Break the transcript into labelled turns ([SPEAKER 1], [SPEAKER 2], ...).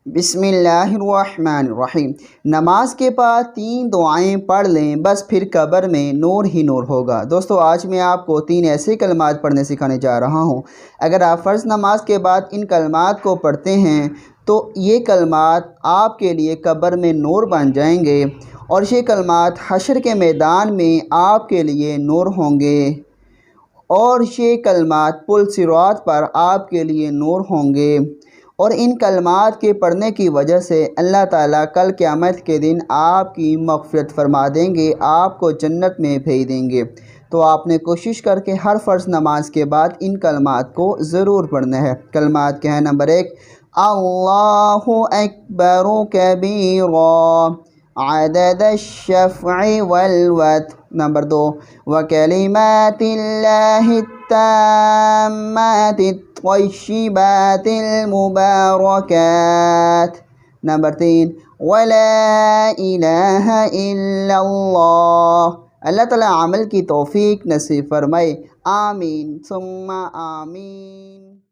[SPEAKER 1] بسم اللہ الرحمن الرحیم۔ نماز کے بعد 3 دعائیں پڑھ لیں، بس پھر قبر میں نور ہی نور ہوگا۔ دوستو آج میں آپ کو 3 ایسے کلمات پڑھنے سکھانے جا رہا ہوں۔ اگر آپ فرض نماز کے بعد ان کلمات کو پڑھتے ہیں تو یہ کلمات آپ کے لیے قبر میں نور بن جائیں گے، اور یہ کلمات حشر کے میدان میں آپ کے لیے نور ہوں گے، اور یہ کلمات پل صراط پر آپ کے لیے نور ہوں گے، اور ان کلمات کے پڑھنے کی وجہ سے اللہ تعالیٰ کل قیامت کے دن آپ کی مغفرت فرما دیں گے، آپ کو جنت میں بھیج دیں گے۔ تو آپ نے کوشش کر کے ہر فرض نماز کے بعد ان کلمات کو ضرور پڑھنا ہے۔ کلمات کیا ہیں؟ نمبر 1، اللہ اکبر کبیرا عدد الشفع والوتر۔ نمبر 2، وکلمات اللہ التامات الطیبات المبارکات۔ نمبر 3، ولا الہ الا اللہ۔ اللہ تعالیٰ عمل کی توفیق نصیب فرمائے، آمین ثم آمین۔